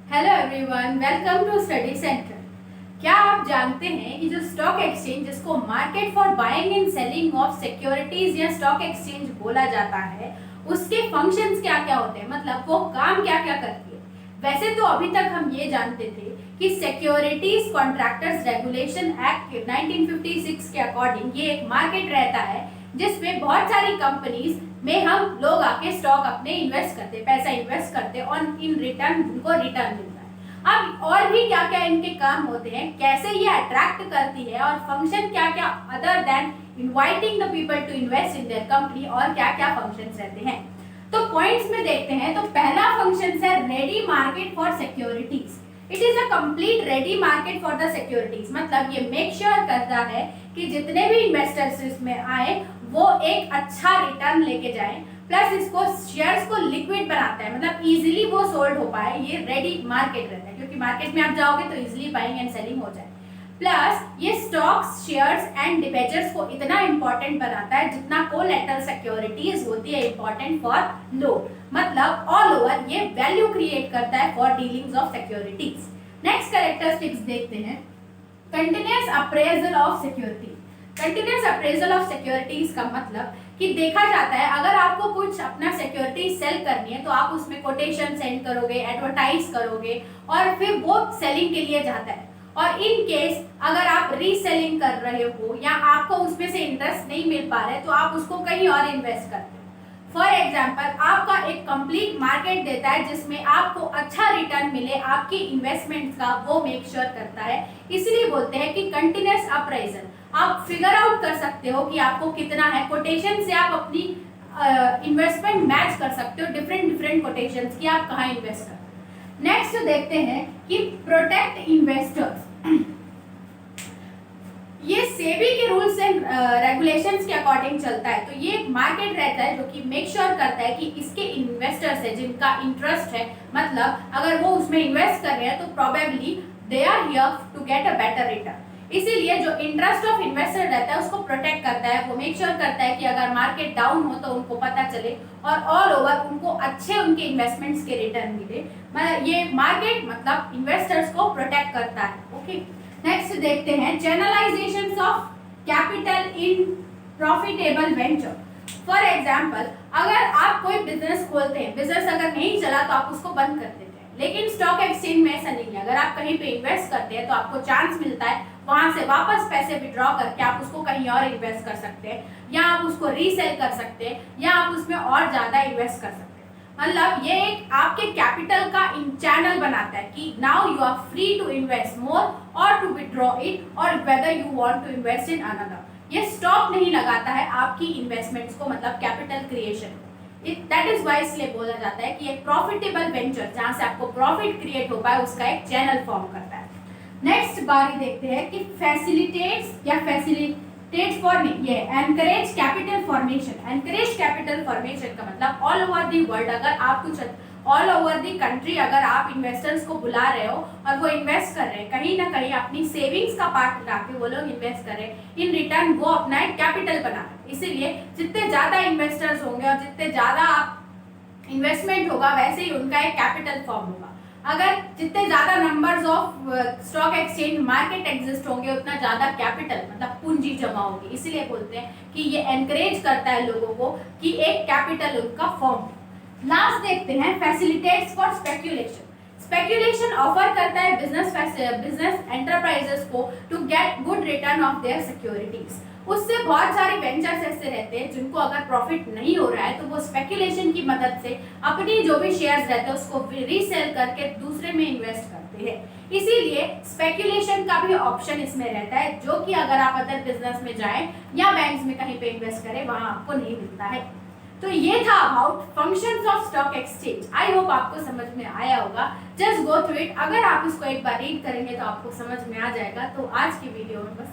Hello everyone, welcome to study centre. क्या आप जानते हैं कि जो स्टॉक एक्सचेंज, जिसको market for buying and selling of securities या स्टॉक एक्सचेंज बोला जाता है, उसके फंक्शंस क्या क्या होते हैं, मतलब वो काम क्या क्या करती है। वैसे तो अभी तक हम ये जानते थे कि सिक्योरिटीज कॉन्ट्रैक्टर्स रेगुलेशन एक्ट 1956 के अकॉर्डिंग ये एक मार्केट रहता है जिसमें बहुत सारी कंपनीज में हम लोग आके स्टॉक अपने इन्वेस्ट करते, पैसा इन्वेस्ट करते और इन रिटर्न उनको रिटर्न मिलता है। अब और भी क्या क्या इनके काम होते हैं, कैसे ये अट्रैक्ट करती है और फंक्शन क्या क्या other than inviting the people to invest in their company, और क्या क्या फंक्शंस रहते हैं। तो पॉइंट्स में देखते हैं। तो पहला फंक्शन है ready market for securities. It is a complete ready market for the securities, मतलब ये मेक श्योर करता है कि जितने भी इन्वेस्टर्स इसमें आए वो एक अच्छा रिटर्न लेके जाएं, प्लस इसको शेयर्स को लिक्विड बनाता है, मतलब इजीली वो सोल्ड हो पाए। ये रेडी मार्केट रहता है क्योंकि मार्केट में आप जाओगे तो इजीली बाइंग एंड सेलिंग हो जाए। प्लस ये स्टॉक्स, शेयर्स एंड डिबेंचर्स को इतना इंपॉर्टेंट बनाता है जितना कोलैटरल सिक्योरिटीज होती है इंपॉर्टेंट फॉर लोन, मतलब ऑल ओवर ये वैल्यू क्रिएट करता है for dealings of securities. Next characteristics देखते हैं। Continuous appraisal of security. Continuous appraisal of securities का मतलब कि देखा जाता है अगर आपको कुछ अपना सिक्योरिटी सेल करनी है तो आप उसमें कोटेशन सेंड करोगे, एडवर्टाइज करोगे और फिर वो सेलिंग के लिए जाता है। और इन केस अगर आप रीसेलिंग कर रहे हो या आपको उसमें से इंटरेस्ट नहीं मिल पा रहा है तो आप उसको कहीं और इन्वेस्ट करते हो। फॉर एग्जाम्पल, आपका एक कंप्लीट मार्केट देता है जिसमें आपको अच्छा रिटर्न मिले आपकी इन्वेस्टमेंट का, वो मेक श्योर करता है। इसलिए बोलते हैं कि कंटिन्यूअस अप्रेजल। आप फिगर आउट कर सकते हो कि आपको कितना है। कोटेशन से आप अपनी इन्वेस्टमेंट मैच कर सकते हो, डिफरेंट कोटेशंस की आप कहाँ इन्वेस्ट करते हो। नेक्स्ट देखते हैं कि प्रोटेक्ट इन्वेस्टर्स। ये सेबी के रूल्स एंड रेगुलेशंस के अकॉर्डिंग चलता है। तो ये एक मार्केट रहता है जो कि मेक श्योर करता है कि इसके इन्वेस्टर्स है जिनका इंटरेस्ट है, मतलब अगर वो उसमें इन्वेस्ट कर रहे हैं तो probably they are here to get a better return. इसीलिए जो इंटरेस्ट ऑफ इन्वेस्टर रहता है उसको प्रोटेक्ट करता है। वो मेक श्योर करता है कि अगर मार्केट डाउन हो तो उनको पता चले और ऑल ओवर उनको अच्छे उनके इन्वेस्टमेंट्स के रिटर्न मिले। ये मार्केट मतलब इन्वेस्टर्स को प्रोटेक्ट करता है। ओके, नेक्स्ट देखते हैं channelisation of capital in profitable venture. For example, अगर आप कोई बिजनेस खोलते हैं, बिजनेस अगर नहीं चला तो आप उसको बंद कर देते हैं, लेकिन स्टॉक एक्सचेंज में ऐसा नहीं है। अगर आप कहीं पे इन्वेस्ट करते हैं तो आपको चांस मिलता है वहां से वापस पैसे विड्रॉ करके आप उसको कहीं और इन्वेस्ट कर सकते हैं, या आप उसको रीसेल कर सकते हैं, या आप उसमें और ज्यादा इन्वेस्ट कर सकते हैं। मतलब ये एक आपके कैपिटल का चैनल बनाता है कि now you are free to invest more और टू विड्रॉ इट और whether you want to invest in another. ये स्टॉप नहीं लगाता है आपकी इन्वेस्टमेंट्स को, मतलब कैपिटल क्रिएशन को। दैट इज वाई इसलिए बोला जाता है कि एक प्रॉफिटेबल वेंचर जहां से आपको प्रॉफिट क्रिएट हो पाए उसका एक चैनल फॉर्म करता है। नेक्स्ट बारी देखते हैं कि फैसिलिटेट फॉर ये encourage capital formation. Encourage capital formation का मतलब ऑल ओवर दी वर्ल्ड, अगर आप कुछ ऑल ओवर दी कंट्री अगर आप इन्वेस्टर्स को बुला रहे हो और वो इन्वेस्ट कर रहे हैं, कहीं ना कहीं अपनी सेविंग्स का पार्ट लगा के वो लोग इन्वेस्ट कर रहे हैं, इन रिटर्न वो अपना एक कैपिटल बना रहे हैं। इसीलिए जितने ज्यादा इन्वेस्टर्स होंगे और जितने ज्यादा इन्वेस्टमेंट होगा वैसे ही उनका एक कैपिटल फॉर्म होगा। अगर जितने ज्यादा numbers of stock exchange market exist होंगे उतना ज्यादा कैपिटल मतलब पूंजी जमा होगी। इसीलिए बोलते हैं कि ये एनकरेज करता है लोगों को कि एक कैपिटल उनका फॉर्म। लास्ट देखते हैं facilitates for speculation. Speculation offer करता है बिजनेस एंटरप्राइजेस को to get good return of their securities. उससे बहुत सारे वेंचर्स ऐसे रहते हैं जिनको अगर प्रॉफिट नहीं हो रहा है तो वो स्पेक्यूलेशन की मदद से अपनी जो भी शेयर्स रहते हैं उसको रीसेल करके दूसरे में इन्वेस्ट करते हैं। इसीलिए स्पेक्यूलेशन का भी ऑप्शन इसमें रहता है, जो कि अगर आप अदर बिजनेस में जाएं या बैंक्स में कहीं पे इन्वेस्ट करें वहां आपको नहीं मिलता है। तो ये था about functions of stock exchange. I hope आपको समझ में आया होगा। Just go through it. अगर आप इसको एक बार रीड करेंगे तो आपको समझ में आ जाएगा। तो आज की वीडियो में बस